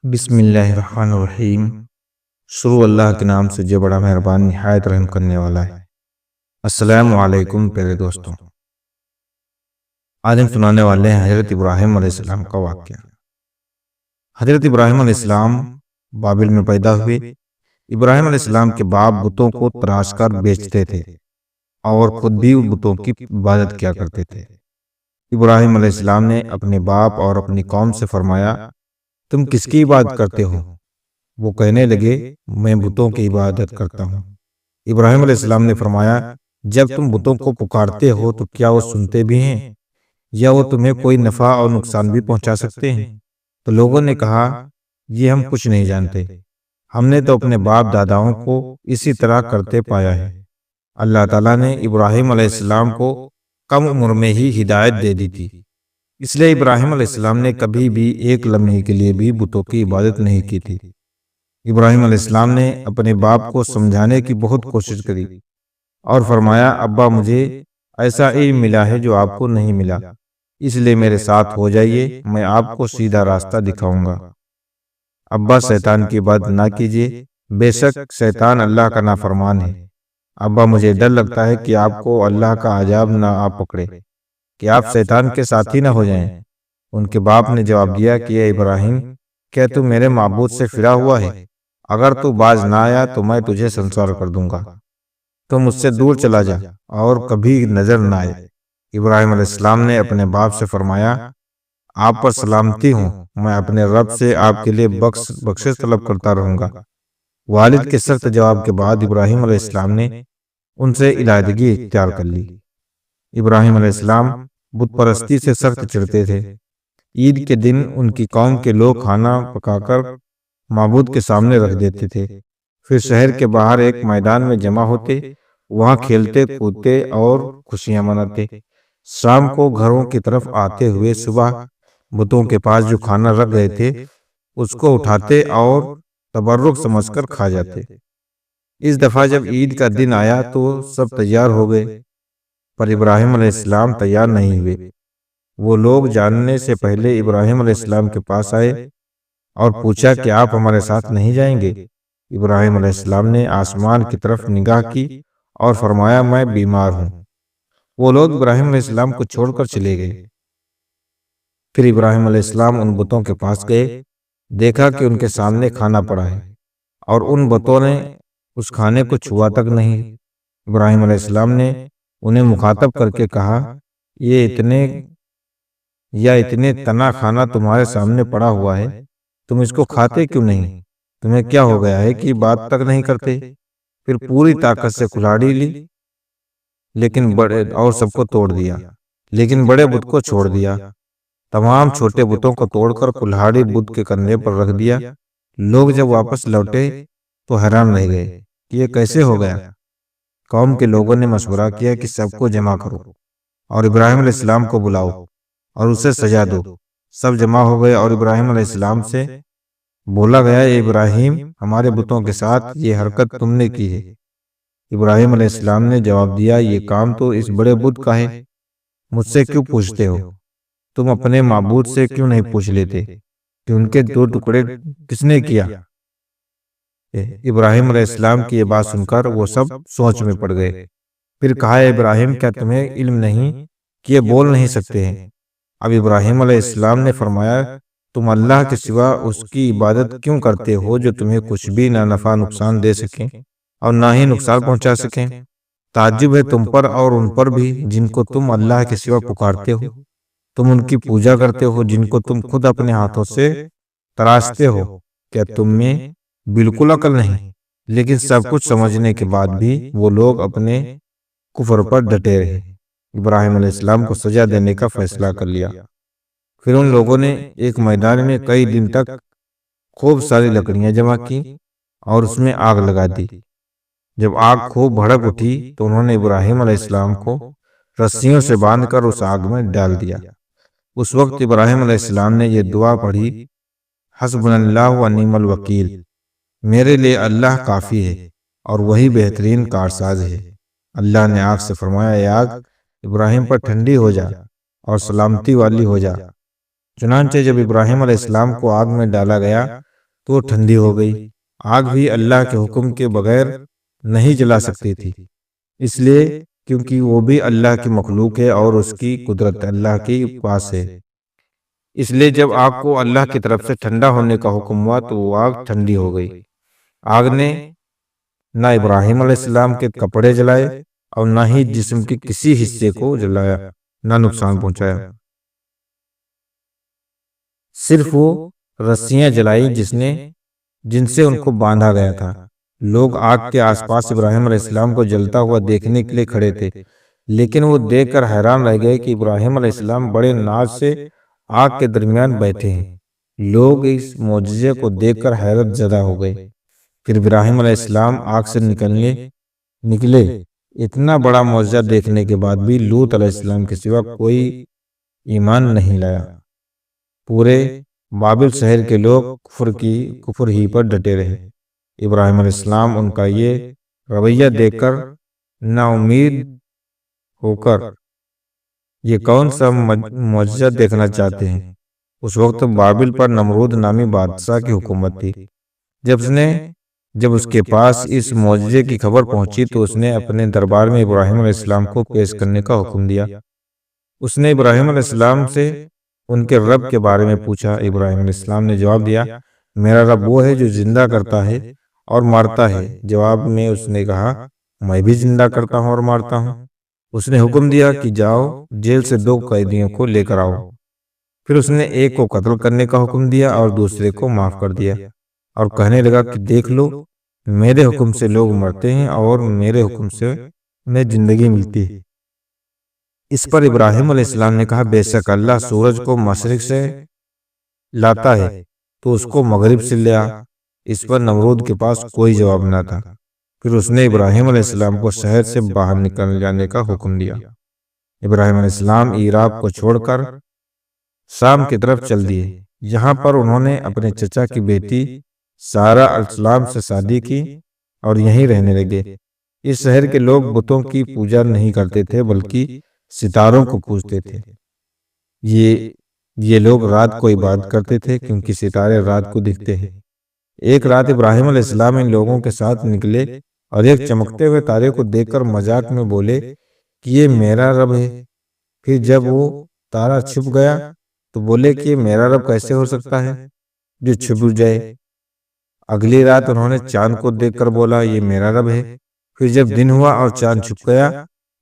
بسم اللہ الرحمن الرحیم۔ شروع اللہ کے نام سے جو بڑا مہربان نہایت رحم کرنے والا ہے۔ السلام علیکم پیارے دوستوں، آج ہم سنانے والے ہیں حضرت ابراہیم علیہ السلام کا واقعہ۔ حضرت ابراہیم علیہ السلام بابل میں پیدا ہوئے۔ ابراہیم علیہ السلام کے باپ بتوں کو تراش کر بیچتے تھے اور خود بھی بتوں کی عبادت کیا کرتے تھے۔ ابراہیم علیہ السلام نے اپنے باپ اور اپنی قوم سے فرمایا، تم کس کی عبادت کرتے ہو؟ وہ کہنے لگے، میں بتوں کی عبادت کرتا ہوں۔ ابراہیم علیہ السلام نے فرمایا، جب تم بتوں کو پکارتے ہو تو کیا وہ سنتے بھی ہیں یا وہ تمہیں کوئی نفع اور نقصان بھی پہنچا سکتے ہیں؟ تو لوگوں نے کہا، یہ ہم کچھ نہیں جانتے، ہم نے تو اپنے باپ داداؤں کو اسی طرح کرتے پایا ہے۔ اللہ تعالیٰ نے ابراہیم علیہ السلام کو کم عمر میں ہی ہدایت دے دی تھی، اس لیے ابراہیم علیہ السلام نے کبھی بھی ایک لمحے کے لیے بھی بتوں کی عبادت نہیں کی تھی۔ ابراہیم علیہ السلام نے اپنے باپ کو سمجھانے کی بہت کوشش کری اور فرمایا، ابا مجھے ایسا علم ملا ہے جو آپ کو نہیں ملا، اس لیے میرے ساتھ ہو جائیے، میں آپ کو سیدھا راستہ دکھاؤں گا۔ ابا شیطان کی عبادت نہ کیجیے، بے شک شیطان اللہ کا نافرمان ہے۔ ابا مجھے ڈر لگتا ہے کہ آپ کو اللہ کا عذاب نہ آ پکڑے، کہ آپ شیطان کے ساتھی نہ ہو جائیں۔ ان کے باپ نے جواب دیا کہ اے ابراہیم، کیا تو میرے معبود سے پھرا ہوا ہے؟ اگر تو باز نہ آیا تو میں تجھے سنسار کر دوں گا، تو مجھ سے دور چلا جا اور کبھی نظر نہ آئے۔ ابراہیم علیہ السلام نے اپنے باپ سے فرمایا، آپ پر سلامتی ہوں، میں اپنے رب سے آپ کے لیے بخشش طلب کرتا رہوں گا۔ والد کے سخت جواب کے بعد ابراہیم علیہ السلام نے ان سے علیحدگی اختیار کر لی۔ ابراہیم علیہ السلام بت پرستی سے سخت چڑھتے تھے۔ عید کے دن ان کی قوم کے لوگ کھانا پکا کر معبود کے سامنے رکھ دیتے تھے، پھر شہر کے باہر ایک میدان میں جمع ہوتے، وہاں کھیلتے کودتے اور خوشیاں مناتے۔ شام کو گھروں کی طرف آتے ہوئے صبح بتوں کے پاس جو کھانا رکھ گئے تھے اس کو اٹھاتے اور تبرک سمجھ کر کھا جاتے۔ اس دفعہ جب عید کا دن آیا تو سب تیار ہو گئے، پر ابراہیم علیہ السلام تیار نہیں ہوئے۔ وہ لوگ جاننے سے پہلے ابراہیم علیہ السلام کے پاس آئے اور پوچھا کہ آپ ہمارے ساتھ نہیں جائیں گے؟ ابراہیم علیہ السلام نے آسمان کی طرف نگاہ کی اور فرمایا، میں بیمار ہوں۔ وہ لوگ ابراہیم علیہ السلام کو چھوڑ کر چلے گئے۔ پھر ابراہیم علیہ السلام ان بتوں کے پاس گئے، دیکھا کہ ان کے سامنے کھانا پڑا ہے اور ان بتوں نے اس کھانے کو چھوا تک نہیں۔ ابراہیم علیہ السلام نے انہیں مخاطب کر کے کہا، یہ اتنے تنا کھانا تمہارے سامنے پڑا ہوا ہے، تم اس کو کھاتے کیوں نہیں؟ تمہیں کیا ہو گیا ہے کہ بات تک نہیں کرتے؟ پھر پوری طاقت سے کلاڑی لی اور سب کو توڑ دیا، لیکن بڑے بت کو چھوڑ دیا۔ تمام چھوٹے بتوں کو توڑ کر کلاڑی بت کے کندھے پر رکھ دیا۔ لوگ جب واپس لوٹے تو حیران رہ گئے کہ یہ کیسے ہو گیا۔ قوم کے لوگوں نے مشورہ کیا کہ سب کو جمع کرو اور ابراہیم علیہ السلام کو بلاؤ اور اسے سزا دو۔ سب جمع ہو گئے اور ابراہیم علیہ السلام سے بولا گیا، اے ابراہیم، ہمارے بتوں کے ساتھ یہ حرکت تم نے کی ہے۔ ابراہیم علیہ السلام نے جواب دیا، یہ کام تو اس بڑے بت کا ہے، مجھ سے کیوں پوچھتے ہو؟ تم اپنے معبود سے کیوں نہیں پوچھ لیتے کہ ان کے 2 ٹکڑے کس نے کیا؟ ابراہیم علیہ السلام کی یہ بات سن کر وہ سب سوچ میں پڑ گئے۔ پھر کہا، اے ابراہیم، کیا تمہیں علم نہیں کہ یہ بول نہیں سکتے ہیں؟ اب ابراہیم علیہ السلام نے فرمایا، تم اللہ کے سوا اس کی عبادت کیوں کرتے ہو جو تمہیں کچھ بھی نہ نفع نقصان دے سکیں اور نہ ہی نقصان پہنچا سکیں؟ تعجب ہے تم پر اور ان پر بھی جن کو تم اللہ کے سوا پکارتے ہو۔ تم ان کی پوجا کرتے ہو جن کو تم خود اپنے ہاتھوں سے تراشتے ہو۔ کیا تم میں بالکل عقل نہیں؟ لیکن سب کچھ سمجھنے کے بعد بھی وہ لوگ اپنے کفر پر ڈٹے رہے۔ ابراہیم علیہ السلام کو سزا دینے کا فیصلہ کر لیا۔ پھر ان لوگوں نے ایک میدان میں کئی دن تک خوب ساری لکڑیاں جمع کی اور اس میں آگ لگا دی۔ جب آگ خوب بھڑک اٹھی تو انہوں نے ابراہیم علیہ السلام کو رسیوں سے باندھ کر اس آگ میں ڈال دیا۔ اس وقت ابراہیم علیہ السلام نے یہ دعا پڑھی، حسبنا اللہ و نعم الوکیل، میرے لیے اللہ کافی ہے اور وہی بہترین کارساز ہے۔ اللہ نے آگ سے فرمایا، اے آگ، ابراہیم پر ٹھنڈی ہو جا اور سلامتی والی ہو جا۔ چنانچہ جب ابراہیم علیہ السلام کو آگ میں ڈالا گیا تو ٹھنڈی ہو گئی۔ آگ بھی اللہ کے حکم کے بغیر نہیں جلا سکتی تھی، اس لیے کیونکہ وہ بھی اللہ کی مخلوق ہے اور اس کی قدرت اللہ کے پاس ہے۔ اس لیے جب آگ کو اللہ کی طرف سے ٹھنڈا ہونے کا حکم ہوا تو وہ آگ ٹھنڈی ہو گئی۔ آگ نے نہ ابراہیم علیہ السلام کے کپڑے جلائے اور نہ ہی جسم کے کسی حصے کو جلایا، نہ نقصان پہنچایا۔ صرف وہ رسیاں جلائی جن سے ان کو باندھا گیا تھا۔ لوگ آگ کے آس پاس ابراہیم علیہ السلام کو جلتا ہوا دیکھنے کے لیے کھڑے تھے، لیکن وہ دیکھ کر حیران رہ گئے کہ ابراہیم علیہ السلام بڑے ناز سے آگ کے درمیان بیٹھے ہیں۔ لوگ اس معجزے کو دیکھ کر حیرت زدہ ہو گئے۔ پھر ابراہیم علیہ السلام آگ سے نکلے۔ اتنا بڑا معجزہ دیکھنے کے بعد بھی لوط علیہ السلام کے سوا کوئی ایمان نہیں لایا۔ پورے بابل شہر کے لوگ کفر ہی پر ڈٹے رہے۔ ابراہیم علیہ السلام ان کا یہ رویہ دیکھ کر نا امید ہو کر یہ کون سا معجزہ دیکھنا چاہتے ہیں۔ اس وقت بابل پر نمرود نامی بادشاہ کی حکومت تھی۔ جب اس کے پاس اس معجزے کی خبر پہنچی تو اس نے اپنے دربار میں ابراہیم علیہ السلام کو پیش کرنے کا حکم دیا۔ اس نے ابراہیم علیہ السلام سے ان کے رب کے بارے میں پوچھا۔ ابراہیم علیہ السلام نے جواب دیا، میرا رب وہ ہے جو زندہ کرتا ہے اور مارتا ہے۔ جواب میں اس نے کہا، میں بھی زندہ کرتا ہوں اور مارتا ہوں۔ اس نے حکم دیا کہ جاؤ جیل سے 2 قیدیوں کو لے کر آؤ۔ پھر اس نے ایک کو قتل کرنے کا حکم دیا اور دوسرے کو معاف کر دیا، اور کہنے لگا کہ دیکھ لو، میرے حکم سے لوگ مرتے ہیں اور میرے حکم سے انہیں زندگی ملتی ہے۔ اس پر ابراہیم علیہ السلام نے کہا، بے شک اللہ سورج کو مشرق سے لاتا ہے تو اس کو مغرب سے لے آ۔ اس پر نمرود کے پاس کوئی جواب نہ تھا۔ پھر اس نے ابراہیم علیہ السلام کو شہر سے باہر نکل جانے کا حکم دیا۔ ابراہیم علیہ السلام عراق کو چھوڑ کر شام کی طرف چل دیے۔ یہاں پر انہوں نے اپنے چچا کی بیٹی سارہ علیہ السلام سے شادی کی اور یہیں رہنے لگے۔ اس شہر کے لوگ بتوں کی پوجا نہیں کرتے تھے بلکہ ستاروں کو پوجتے تھے۔ یہ لوگ رات کو عبادت کرتے تھے کیونکہ ستارے رات کو دکھتے ہیں۔ ایک رات ابراہیم علیہ السلام ان لوگوں کے ساتھ نکلے اور ایک چمکتے ہوئے تارے کو دیکھ کر مذاق میں بولے کہ یہ میرا رب ہے۔ پھر جب وہ تارا چھپ گیا تو بولے کہ یہ میرا رب کیسے ہو سکتا ہے جو چھپ جائے۔ اگلی رات انہوں نے چاند کو دیکھ کر بولا، یہ میرا رب ہے۔ پھر جب دن ہوا اور چاند چھپ گیا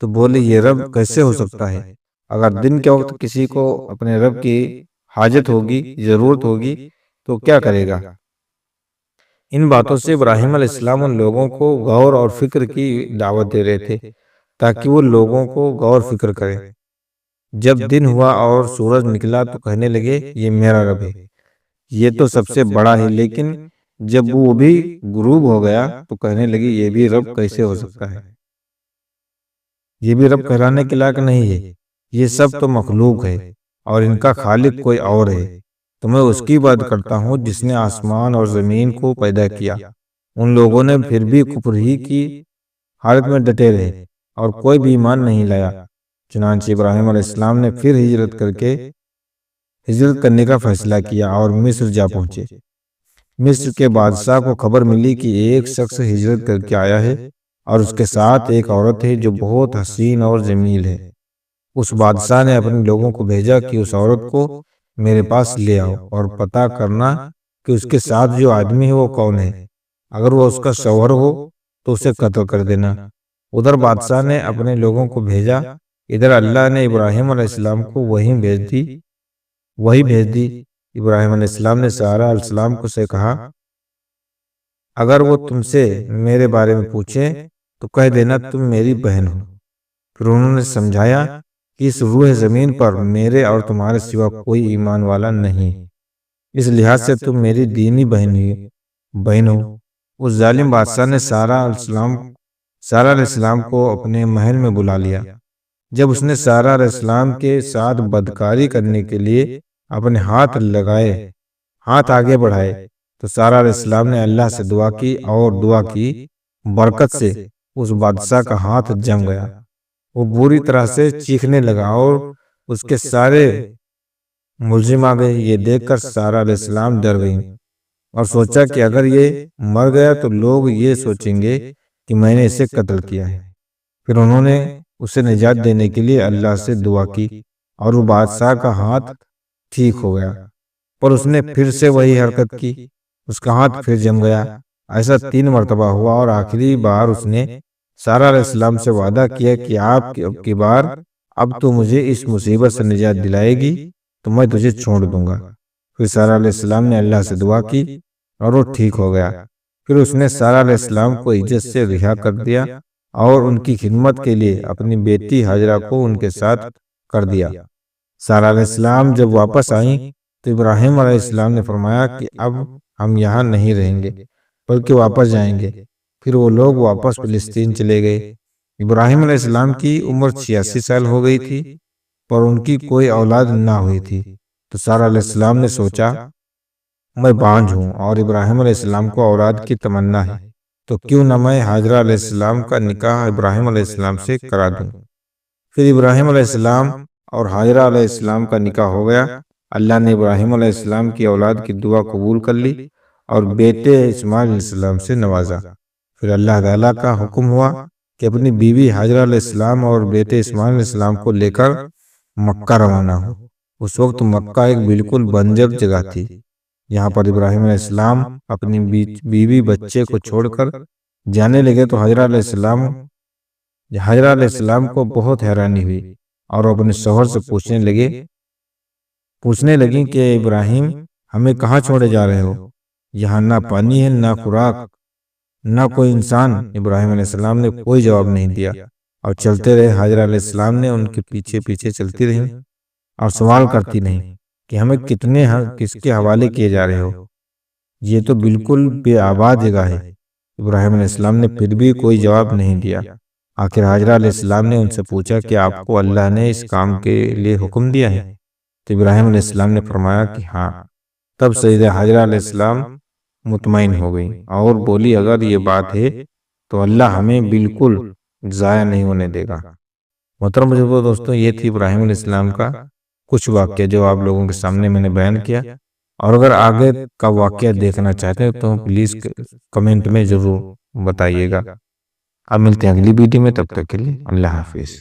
تو بولے، یہ رب کیسے ہو سکتا ہے۔ اگر دن کے وقت کسی کو اپنے رب کی حاجت ہوگی، ضرورت ہوگی تو کیا کرے گا۔ ان باتوں سے ابراہیم علیہ السلام ان لوگوں کو غور اور فکر کی دعوت دے رہے تھے تاکہ وہ لوگوں کو غور فکر کریں۔ جب دن ہوا اور سورج نکلا تو کہنے لگے، یہ میرا رب ہے، یہ تو سب سے بڑا ہے۔ لیکن جب وہ بھی غروب ہو گیا تو کہنے لگے، یہ بھی رب کیسے ہو سکتا ہے، یہ بھی رب کہلانے کے لائق نہیں ہے۔ یہ سب تو مخلوق ہے اور ان کا خالق کوئی اور ہے۔ تو میں اس کی بات کرتا ہوں جس نے آسمان اور زمین کو پیدا کیا۔ ان لوگوں نے پھر بھی کفر ہی کی حالت میں ڈٹے رہے اور کوئی بھی ایمان نہیں لایا۔ چنانچہ ابراہیم علیہ السلام نے پھر ہجرت کرنے کا فیصلہ کیا اور مصر جا پہنچے۔ مصر کے بادشاہ کو خبر ملی کہ ایک شخص ہجرت کر کے آیا ہے اور اس کے ساتھ ایک عورت ہے جو بہت حسین اور جمیل ہے۔ اس بادشاہ نے اپنے لوگوں کو بھیجا کہ اس عورت کو میرے پاس لے آؤ اور پتہ کرنا کہ اس کے ساتھ جو آدمی ہے وہ کون ہے۔ اگر وہ اس کا شوہر ہو تو اسے قتل کر دینا۔ ادھر بادشاہ نے اپنے لوگوں کو بھیجا، ادھر اللہ نے ابراہیم علیہ السلام کو وہی بھیج دی۔ ابراہیم علیہ السلام نے سارہ علیہ السلام کو سے کہا، اگر وہ تم سے میرے بارے میں پوچھیں تو کہہ دینا تم میری بہن ہو۔ پھر انہوں نے سمجھایا کہ اس روح زمین پر میرے اور تمہارے سوا کوئی ایمان والا نہیں، اس لحاظ سے تم میری دینی بہن ہو۔ اس ظالم بادشاہ نے سارہ علیہ السلام کو اپنے محل میں بلا لیا۔ جب اس نے سارہ علیہ السلام کے ساتھ بدکاری کرنے کے لیے اپنے ہاتھ آگے بڑھائے تو سارہ علیہ السلام نے اللہ سے دعا کی اور دعا کی برکت سے اس بادشاہ کا ہاتھ جم گیا۔ وہ بری طرح سے چیخنے لگا اور اس کے سارے ملزم آ گئے۔ یہ دیکھ کر سارہ علیہ السلام ڈر گئی اور سوچا کہ اگر یہ مر گیا تو لوگ یہ سوچیں گے کہ میں نے اسے قتل کیا ہے۔ پھر انہوں نے اسے نجات دینے کے لیے اللہ سے دعا کی اور وہ بادشاہ کا ہاتھ ٹھیک ہو گیا، پر اس نے پھر سے وہی حرکت کی، اس کا ہاتھ پھر جم گیا۔ ایسا 3 مرتبہ ہوا اور آخری بار اس نے سارہ علیہ السلام سے وعدہ کیا کہ آپ کی بار اب تو مجھے اس مصیبت سے نجات دلائے گی تو میں تجھے چھوڑ دوں گا۔ پھر سارہ علیہ السلام نے اللہ سے دعا کی اور وہ ٹھیک ہو گیا۔ پھر اس نے سارہ علیہ السلام کو عزت سے رہا کر دیا اور ان کی خدمت کے لیے اپنی بیٹی ہاجرہ کو ان کے ساتھ کر دیا۔ سارہ علیہ السلام جب واپس آئیں تو ابراہیم علیہ السلام نے فرمایا کہ اب ہم یہاں نہیں رہیں گے بلکہ واپس جائیں گے۔ پھر وہ لوگ واپس فلسطین چلے گئے۔ ابراہیم علیہ السلام کی عمر 86 سال ہو گئی تھی، پر ان کی کوئی اولاد نہ ہوئی تھی۔ تو سارہ علیہ السلام نے سوچا میں بانجھ ہوں اور ابراہیم علیہ السلام کو اولاد کی تمنا ہے، تو کیوں نہ میں ہاجرہ علیہ السلام کا نکاح ابراہیم علیہ السلام سے کرا دوں۔ پھر ابراہیم علیہ السلام اور ہاجرہ علیہ السلام کا نکاح ہو گیا۔ اللہ نے ابراہیم علیہ السلام کی اولاد کی دعا قبول کر لی اور بیٹے اسماعیل علیہ السلام سے نوازا۔ پھر اللہ تعالیٰ کا حکم ہوا کہ اپنی بیوی ہاجرہ علیہ السلام اور بیٹے اسماعیل علیہ السلام کو لے کر مکہ روانہ ہو۔ اس وقت مکہ ایک بالکل بنجر جگہ تھی۔ یہاں پر ابراہیم علیہ السلام اپنی بیوی بچے کو چھوڑ کر جانے لگے تو ہاجرہ علیہ السلام کو بہت حیرانی ہوئی اور وہ اپنے شوہر سے پوچھنے لگیں کہ ابراہیم ہمیں کہاں چھوڑے جا رہے ہو؟ یہاں نہ پانی ہے، نہ خوراک، نہ کوئی انسان۔ ابراہیم علیہ السلام نے کوئی جواب نہیں دیا اور چلتے رہے۔ ہاجرہ علیہ السلام نے ان کے پیچھے پیچھے چلتی رہی اور سوال کرتی رہی کہ ہمیں کس کے حوالے کیے جا رہے ہو؟ یہ تو بالکل بے آباد جگہ ہے۔ ابراہیم علیہ السلام نے پھر بھی کوئی جواب نہیں دیا۔ آخر ہاجرہ علیہ السلام نے ان سے پوچھا کہ آپ کو اللہ نے اس کام کے لیے حکم دیا ہے؟ تو ابراہیم علیہ السلام نے فرمایا کہ ہاں۔ تب سیدہ ہاجرہ علیہ السلام مطمئن ہو گئی اور بولی اگر یہ بات ہے تو اللہ ہمیں بالکل ضائع نہیں ہونے دے گا۔ محترم بزرگوں، دوستوں، یہ تھی ابراہیم علیہ السلام کا کچھ واقعہ جو آپ لوگوں کے سامنے میں نے بیان کیا، اور اگر آگے کا واقعہ دیکھنا چاہتے ہیں تو پلیز کمنٹ میں ضرور بتائیے گا۔ اب ملتے ہیں اگلی ویڈیو میں، تب تک کے لیے اللہ حافظ۔